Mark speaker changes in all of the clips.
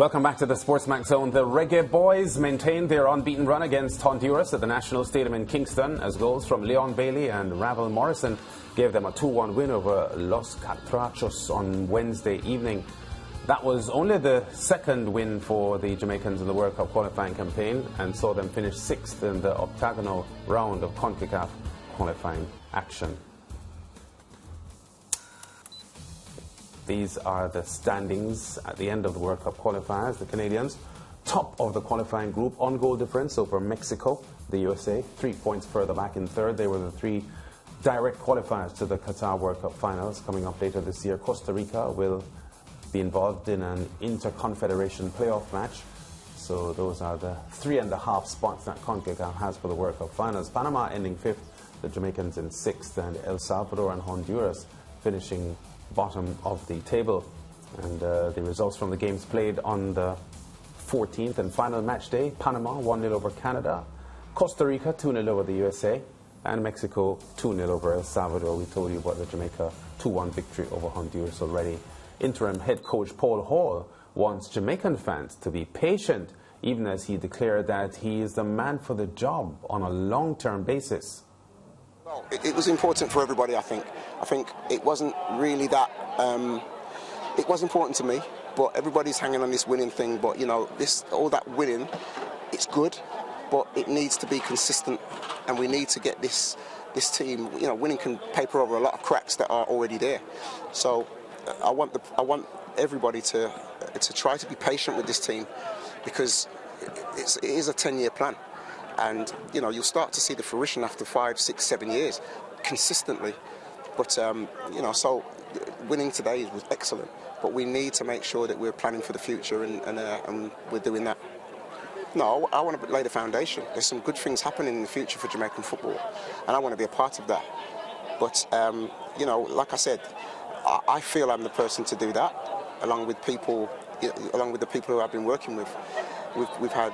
Speaker 1: Welcome back to the SportsMax Zone. The Reggae Boyz maintained their unbeaten run against Honduras at the National Stadium in Kingston as goals from Leon Bailey and Ravel Morrison gave them a 2-1 win over Los Catrachos on Wednesday evening. That was only the second win for the Jamaicans in the World Cup qualifying campaign and saw them finish 6th in the octagonal round of CONCACAF qualifying action. These are the standings at the end of the World Cup qualifiers. The Canadians, top of the qualifying group on goal difference over Mexico, the USA, 3 points further back in third. They were the 3 direct qualifiers to the Qatar World Cup finals coming up later this year. Costa Rica will be involved in an inter-confederation playoff match. So those are the 3.5 spots that CONCACAF has for the World Cup finals. Panama ending 5th, the Jamaicans in 6th, and El Salvador and Honduras finishing bottom of the table. And the results from the games played on the 14th and final match day: Panama 1-0 over Canada, Costa Rica 2-0 over the USA, and Mexico 2-0 over El Salvador. We told you about the Jamaica 2-1 victory over Honduras already. Interim head coach Paul Hall wants Jamaican fans to be patient, even as he declared that he is the man for the job on a long-term basis.
Speaker 2: Well, it was important for everybody, I think. I think it wasn't really that, it was important to me, but everybody's hanging on this winning thing. But, you know, all that winning, it's good, but it needs to be consistent, and we need to get this team, you know, winning can paper over a lot of cracks that are already there. So I want everybody to try to be patient with this team, because it is a 10-year plan. And, you know, you'll start to see the fruition after 5, 6, 7 years, consistently. But, you know, so winning today was excellent. But we need to make sure that we're planning for the future, and we're doing that. No, I want to lay the foundation. There's some good things happening in the future for Jamaican football, and I want to be a part of that. But, you know, like I said, I feel I'm the person to do that, along with the people who I've been working with. We've had,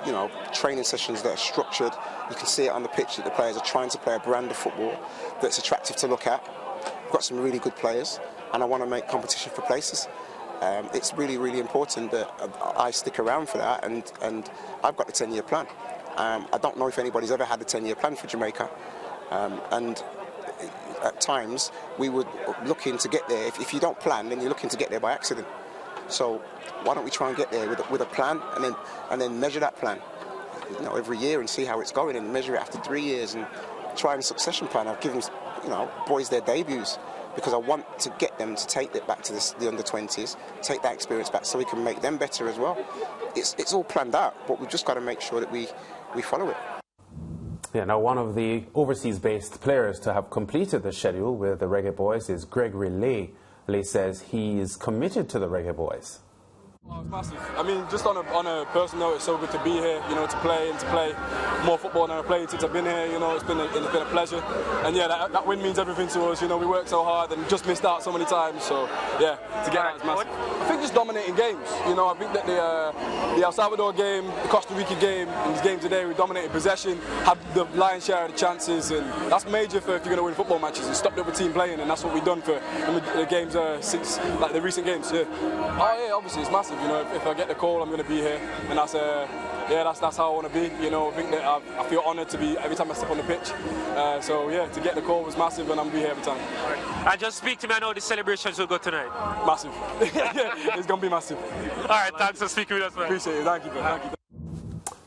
Speaker 2: you know, training sessions that are structured. You can see it on the pitch that the players are trying to play a brand of football that's attractive to look at. We've got some really good players, and I want to make competition for places. It's really, really important that I stick around for that, and I've got the 10-year plan. I don't know if anybody's ever had a 10-year plan for Jamaica, and at times we were looking to get there. If you don't plan, then you're looking to get there by accident. So why don't we try and get there with a plan, and then measure that plan, you know, every year, and see how it's going, and measure it after 3 years, and try and succession plan. I've given, you know, boys their debuts, because I want to get them to take it back to the under-20s, take that experience back, so we can make them better as well. It's all planned out, but we've just got to make sure that we follow it.
Speaker 1: Yeah, now one of the overseas-based players to have completed the schedule with the Reggae Boyz is Gregory Lay. Lay says he is committed to the Reggae Boyz.
Speaker 3: Oh, it's massive. I mean, just on a personal note, it's so good to be here, you know, to play more football than I've played since I've been here. You know, it's been a pleasure. And yeah, that win means everything to us. You know, we worked so hard and just missed out so many times. So yeah, to get that is massive. I think just dominating games. You know, I think that the El Salvador game, the Costa Rica game, and this game today, we dominated possession, had the lion's share of the chances, and that's major if you're going to win football matches. And stop the other team playing, and that's what we've done for the games since like the recent games. Yeah. Oh yeah, obviously it's massive. You know, if I get the call, I'm going to be here, and that's how I want to be. You know, I think that I feel honoured to be every time I step on the pitch. So yeah, to get the call was massive, and I'm going to be here every time.
Speaker 4: And just speak to me. I know the celebrations will go tonight.
Speaker 3: Massive. Yeah, it's going to be massive.
Speaker 4: All right, thanks for speaking with us, man.
Speaker 3: Appreciate it. Thank you, man. Thank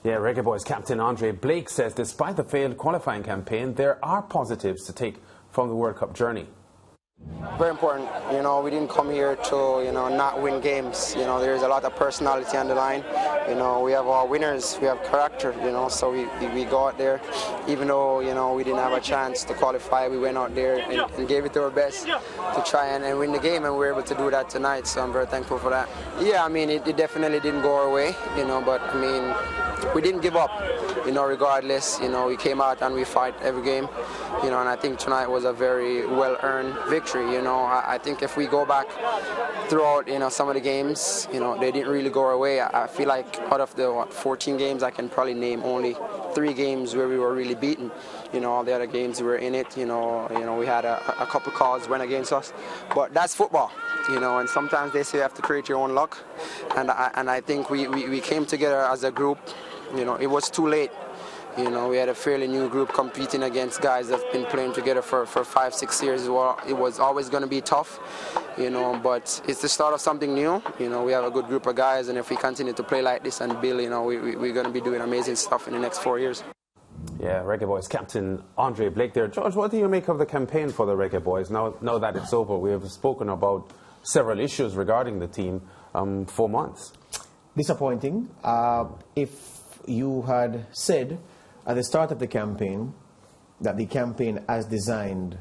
Speaker 3: you.
Speaker 1: Yeah, Reggae Boyz captain Andre Blake says despite the failed qualifying campaign, there are positives to take from the World Cup journey.
Speaker 5: Very important. You know, we didn't come here to, you know, not win games. You know, there's a lot of personality on the line. You know, we have our winners, we have character, you know, so we go out there. Even though, you know, we didn't have a chance to qualify, we went out there and gave it our best to try and win the game, and we were able to do that tonight, so I'm very thankful for that. Yeah, I mean, it definitely didn't go our way, you know, but I mean, we didn't give up. you know, regardless, you know, we came out and we fight every game, you know, and I think tonight was a very well-earned victory. You know, I think if we go back throughout, you know, some of the games, you know, they didn't really go our way. I feel like out of the 14 games, I can probably name only 3 games where we were really beaten. You know, all the other games we were in it. You know, we had a couple calls went against us, but that's football. You know, and sometimes they say you have to create your own luck, and I think we came together as a group. You know, it was too late. You know, we had a fairly new group competing against guys that have been playing together for 5-6 years. Well, it was always going to be tough, you know, but it's the start of something new. You know, we have a good group of guys, and if we continue to play like this and build, you know, we're going to be doing amazing stuff in the next 4 years.
Speaker 1: Yeah, Reggae Boys captain Andre Blake there. George, what do you make of the campaign for the Reggae Boys? Now that it's over, we have spoken about several issues regarding the team for months.
Speaker 6: Disappointing. If you had said at the start of the campaign that the campaign as designed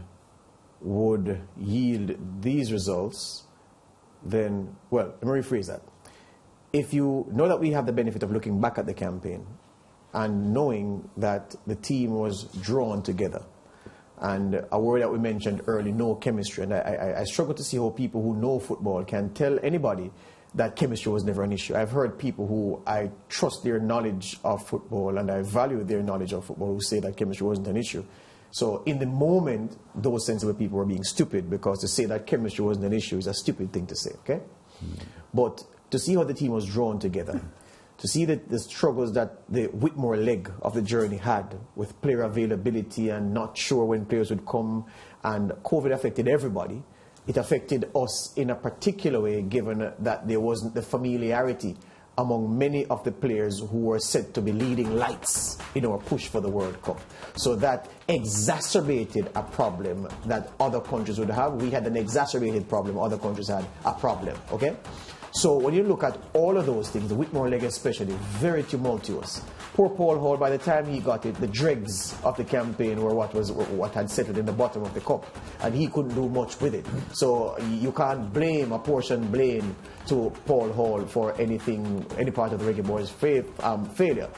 Speaker 6: would yield these results, then, well, let me rephrase that. If you know that we have the benefit of looking back at the campaign and knowing that the team was drawn together, and a word that we mentioned early, no chemistry, and I struggle to see how people who know football can tell anybody that chemistry was never an issue. I've heard people who I trust their knowledge of football and I value their knowledge of football who say that chemistry wasn't an issue. So in the moment, those sensible people were being stupid, because to say that chemistry wasn't an issue is a stupid thing to say, okay? But to see how the team was drawn together, to see the struggles that the Whitmore leg of the journey had with player availability and not sure when players would come, and COVID affected everybody. It affected us in a particular way, given that there wasn't the familiarity among many of the players who were said to be leading lights in our push for the World Cup. So that exacerbated a problem that other countries would have. We had an exacerbated problem, other countries had a problem, okay? So when you look at all of those things, the Whitmore leg especially, very tumultuous. Poor Paul Hall, by the time he got it, the dregs of the campaign were what had settled in the bottom of the cup, and he couldn't do much with it. So you can't apportion blame to Paul Hall for any part of the Reggae Boys' failure.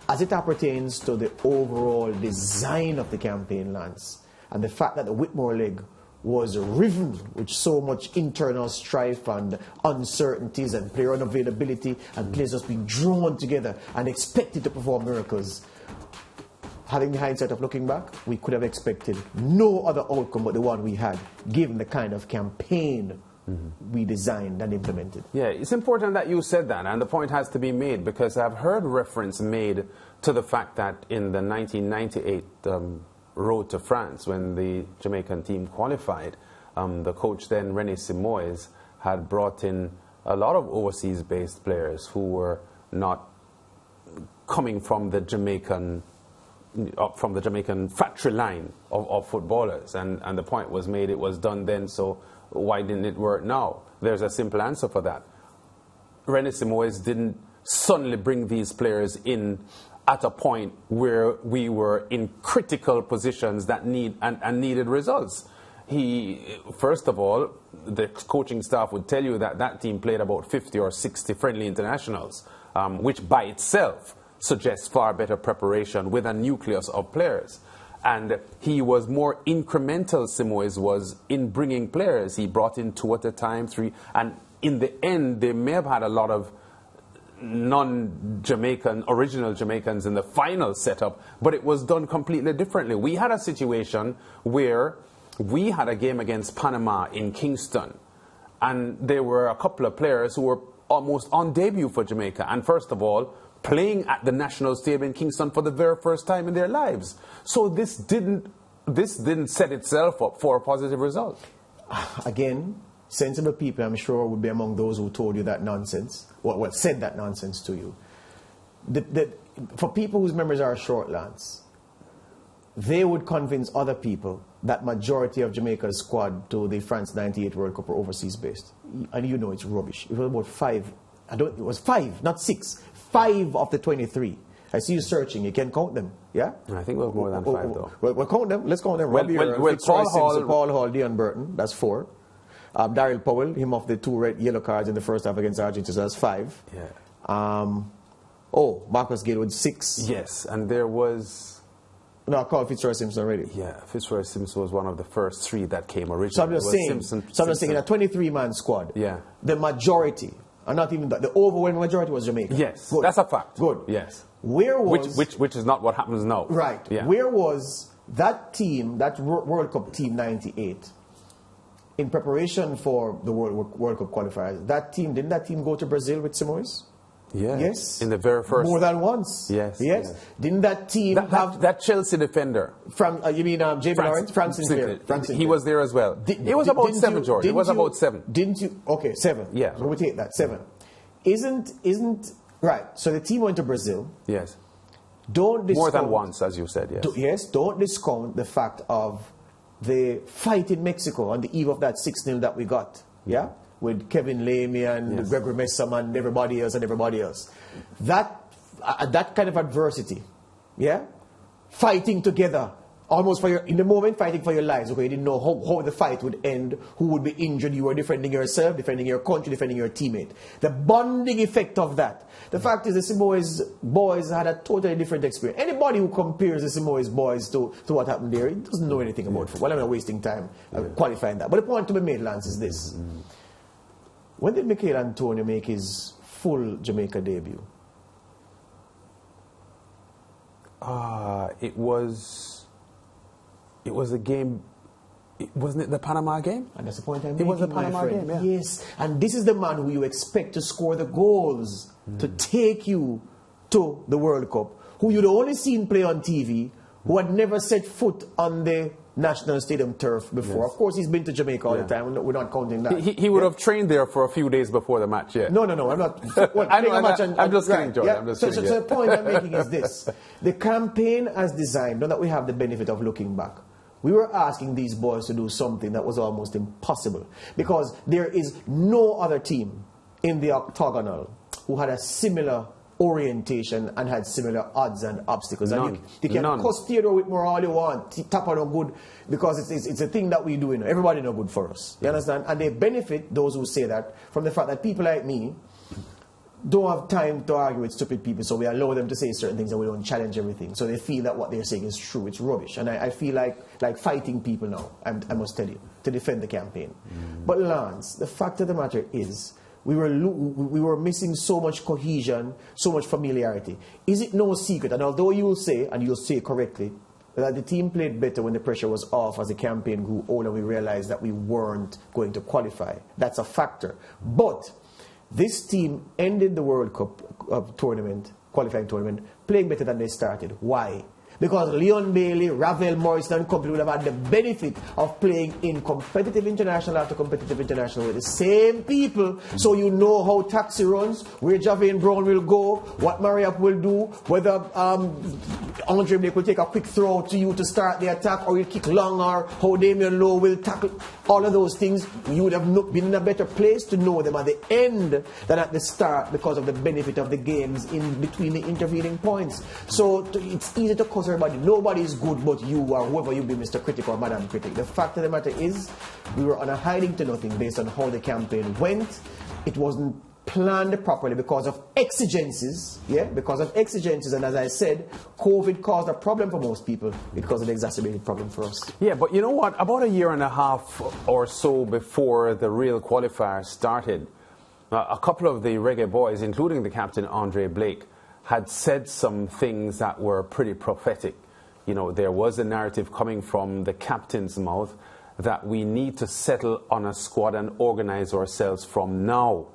Speaker 6: As it pertains to the overall design of the campaign, Lance, and the fact that the Whitmore leg was riven with so much internal strife and uncertainties and player unavailability and players just being drawn together and expected to perform miracles. Having the hindsight of looking back, we could have expected no other outcome but the one we had, given the kind of campaign we designed and implemented.
Speaker 1: Yeah, it's important that you said that, and the point has to be made, because I've heard reference made to the fact that in the 1998 road to France, when the Jamaican team qualified, the coach then, René Simoes, had brought in a lot of overseas-based players who were not coming from the Jamaican factory line of footballers, and the point was made, it was done then, so why didn't it work now? There's a simple answer for that. René Simoes didn't suddenly bring these players in at a point where we were in critical positions that needed results. First of all, the coaching staff would tell you that that team played about 50 or 60 friendly internationals, which by itself suggests far better preparation with a nucleus of players. And he was more incremental, Simoes was, in bringing players. He brought in 2 at a time, 3, and in the end, they may have had a lot of non-Jamaican, original Jamaicans in the final setup, but it was done completely differently. We had a situation where we had a game against Panama in Kingston, and there were a couple of players who were almost on debut for Jamaica, and first of all, playing at the National Stadium in Kingston for the very first time in their lives. So this didn't set itself up for a positive result.
Speaker 6: Again, sensible people, I'm sure, would be among those who told you that nonsense, or said that nonsense to you. For people whose memories are short, Lance, they would convince other people that majority of Jamaica's squad to the France 98 World Cup were overseas based. And you know it's rubbish. It was about 5. It was 5, not 6. 5 of the 23. I see you searching. You can count them, yeah?
Speaker 1: I think it was more than 5, though.
Speaker 6: We'll count them. Let's count them. Paul Hall, Dion Burton, that's 4. Daryl Powell, him off the 2 yellow cards in the first half against Argentina, so that's 5.
Speaker 1: Yeah.
Speaker 6: Oh, Marcus Gale with 6.
Speaker 1: Yes, and there was...
Speaker 6: No, I called Fitzroy Simpson already.
Speaker 1: Yeah, Fitzroy Simpson was one of the first 3 that came originally.
Speaker 6: So I'm just saying, in a 23-man squad,
Speaker 1: yeah,
Speaker 6: the majority, and not even the overwhelming majority was Jamaica.
Speaker 1: Yes,
Speaker 6: good.
Speaker 1: That's a fact.
Speaker 6: Good.
Speaker 1: Yes.
Speaker 6: Where was...
Speaker 1: Which is not what happens now.
Speaker 6: Right.
Speaker 1: Yeah.
Speaker 6: Where was that team, that World Cup team 98, in preparation for the World Cup qualifiers? Didn't that team go to Brazil with Simoes?
Speaker 1: Yeah.
Speaker 6: Yes.
Speaker 1: In the very first...
Speaker 6: More than once.
Speaker 1: Yes.
Speaker 6: Yes. Didn't that team have...
Speaker 1: That Chelsea defender.
Speaker 6: From, you mean J.B. Lawrence? Frank Sinclair.
Speaker 1: He was there as well. It was about 7, George. It was about 7.
Speaker 6: Didn't you... Okay, 7.
Speaker 1: Yeah.
Speaker 6: So we take that, 7. Isn't... Right. So the team went to Brazil.
Speaker 1: Yes.
Speaker 6: Don't discount...
Speaker 1: More than once, as you said, yes.
Speaker 6: Yes. Don't discount the fact of the fight in Mexico on the eve of that 6-0 that we got. Yeah? With Kevin Lamy and Gregory Messam and everybody else. That kind of adversity, yeah? Fighting together, almost in the moment, fighting for your lives. Okay, you didn't know how the fight would end, who would be injured. You were defending yourself, defending your country, defending your teammate. The bonding effect of that. The fact is the Samoa's boys had a totally different experience. Anybody who compares the Samoa's boys to what happened there, he doesn't know anything about football. I'm not wasting time qualifying that. But the point to be made, Lance, is this. When did Michael Antonio make his full Jamaica debut?
Speaker 1: It was a game. Wasn't it the Panama game?
Speaker 6: And that's the point I'm making.
Speaker 1: It was the Panama game, yeah.
Speaker 6: Yes, and this is the man who you expect to score the goals to take you to the World Cup, who you'd only seen play on TV, who had never set foot on the National Stadium turf before. Yes. Of course, he's been to Jamaica all the time. We're not counting that.
Speaker 1: He would have trained there for a few days before the match, yeah.
Speaker 6: No, I'm not. Well,
Speaker 1: I'm just kidding, George.
Speaker 6: Yeah.
Speaker 1: I'm just
Speaker 6: so
Speaker 1: kidding,
Speaker 6: the point I'm making is this. The campaign as designed, now that we have the benefit of looking back, we were asking these boys to do something that was almost impossible. Because there is no other team in the octagonal who had a similar orientation and had similar odds and obstacles.
Speaker 1: None.
Speaker 6: And you can cuss Theodore Whitmore all you want, tap on no good, because it's a thing that we do. Everybody no good for us. You understand? And they benefit, those who say that, from the fact that people like me don't have time to argue with stupid people, so we allow them to say certain things and we don't challenge everything. So they feel that what they're saying is true. It's rubbish. And I feel like fighting people now, I must tell you, to defend the campaign. But Lance, the fact of the matter is, we were missing so much cohesion, so much familiarity. Is it no secret, and although you will say, and you'll say correctly, that the team played better when the pressure was off as the campaign grew older, we realized that we weren't going to qualify. That's a factor. But this team ended the World Cup tournament, qualifying tournament, playing better than they started. Why? Because Leon Bailey, Ravel Morrison and company would have had the benefit of playing in competitive international after competitive international with the same people. So you know how taxi runs, where Javane Brown will go, what Mariap will do, whether Andre Blake will take a quick throw to you to start the attack, or he'll kick long, or how Damian Lowe will tackle. All of those things, you would have been in a better place to know them at the end than at the start, because of the benefit of the games in between the intervening points. So it's easy to cause everybody. Nobody is good but you, or whoever you be, Mr. Critic or Madam Critic. The fact of the matter is, we were on a hiding to nothing based on how the campaign went. It wasn't planned properly because of exigencies, because of exigencies, and as I said, COVID caused a problem for most people. It caused an exacerbated problem for us.
Speaker 1: Yeah, but you know what? About a year and a half or so before the real qualifier started, a couple of the Reggae boys, including the captain Andre Blake, had said some things that were pretty prophetic. You know, there was a narrative coming from the captain's mouth that we need to settle on a squad and organize ourselves from now.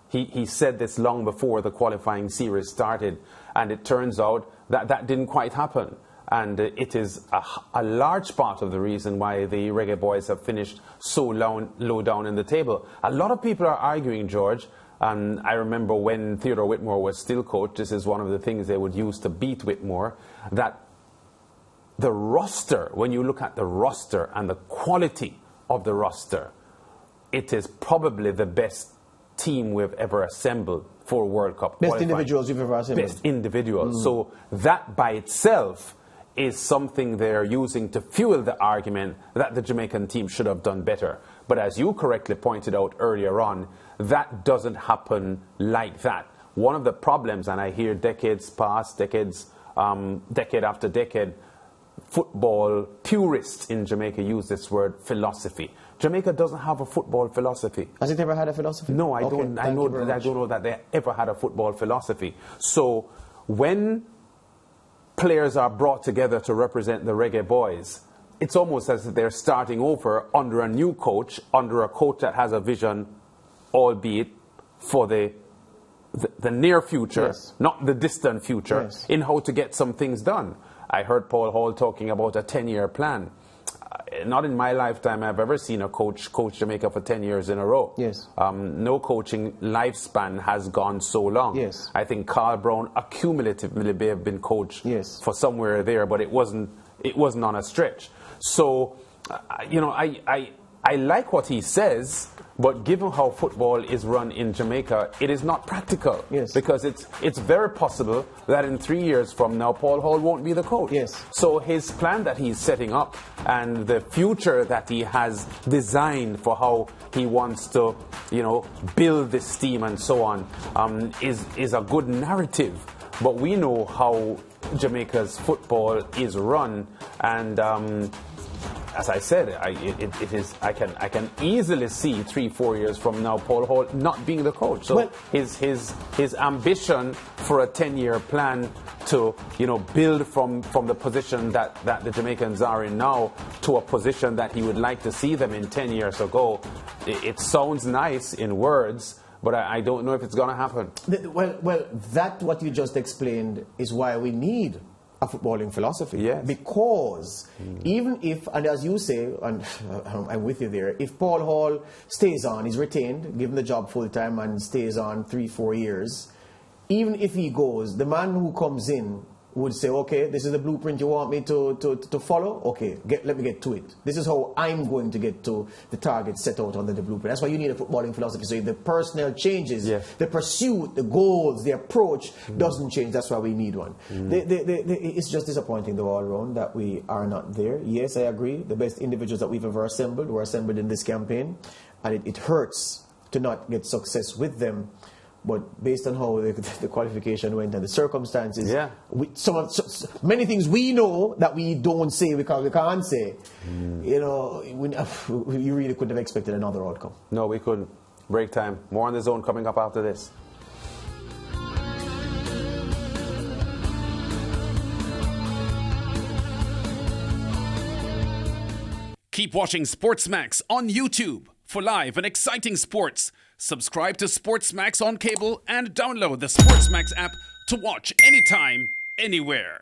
Speaker 1: He said this long before the qualifying series started, and it turns out that that didn't quite happen. And it is a large part of the reason why the Reggae boys have finished so low down in the table. A lot of people are arguing, George, and I remember when Theodore Whitmore was still coach, this is one of the things they would use to beat Whitmore, that the roster, when you look at the roster and the quality of the roster, it is probably the best team we've ever assembled for World Cup
Speaker 6: Best
Speaker 1: qualifying.
Speaker 6: Individuals you've ever assembled.
Speaker 1: Best individuals. So that by itself is something they're using to fuel the argument that the Jamaican team should have done better. But as you correctly pointed out earlier on, that doesn't happen like that. one of the problems, and I hear decade after decade, football purists in Jamaica use this word philosophy. Jamaica doesn't have a football philosophy.
Speaker 6: Has it ever had a philosophy?
Speaker 1: No, I
Speaker 6: Okay,
Speaker 1: don't. I
Speaker 6: thank you very
Speaker 1: don't
Speaker 6: much.
Speaker 1: know that they ever had a football philosophy. So when players are brought together to represent the Reggae Boyz, it's almost as if they're starting over under a new coach, under a coach that has a vision, albeit for the near future,
Speaker 6: Yes.
Speaker 1: not the distant future,
Speaker 6: Yes.
Speaker 1: in how to get some things done. I heard Paul Hall talking about a 10-year plan. Not in my lifetime I've ever seen a coach Jamaica for 10 years in a row.
Speaker 6: Yes.
Speaker 1: No coaching lifespan has gone so long.
Speaker 6: Yes.
Speaker 1: I think Carl Brown accumulatively may have been coach
Speaker 6: Yes.
Speaker 1: for somewhere there, but it wasn't on a stretch. So, I like what he says, but given how football is run in Jamaica, it is not practical.
Speaker 6: Yes.
Speaker 1: Because it's very possible that in 3 years from now, Paul Hall won't be the coach.
Speaker 6: Yes.
Speaker 1: So his plan that he's setting up and the future that he has designed for how he wants to, build this team and so on, is a good narrative. But we know how Jamaica's football is run, and as I said, it is. I can easily see 3-4 years from now Paul Hall not being the coach. So
Speaker 6: Well,
Speaker 1: his ambition for a 10-year plan to build from the position that the Jamaicans are in now to a position that he would like to see them in 10 years ago. It sounds nice in words, but I don't know if it's going to happen.
Speaker 6: Well, that what you just explained is why we need a footballing philosophy.
Speaker 1: Yes.
Speaker 6: Because even if, and as you say, and I'm with you there, if Paul Hall stays on, he's retained, given the job full time and stays on 3-4 years, even if he goes, the man who comes in would say, okay, this is the blueprint you want me to follow? Okay, let me get to it. This is how I'm going to get to the target set out under the blueprint. That's why you need a footballing philosophy. So if the personnel changes,
Speaker 1: Yes.
Speaker 6: the pursuit, the goals, the approach doesn't change. That's why we need one. It's just disappointing though all around that we are not there. Yes, I agree. The best individuals that we've ever assembled were assembled in this campaign. And it hurts to not get success with them. But based on how the qualification went and the circumstances,
Speaker 1: Yeah.
Speaker 6: many things we know that we don't say because we can't say. You really couldn't have expected another outcome.
Speaker 1: No, we couldn't. Break time. More on the zone coming up after this.
Speaker 7: Keep watching SportsMax on YouTube for live and exciting sports. Subscribe to SportsMax on cable and download the SportsMax app to watch anytime, anywhere.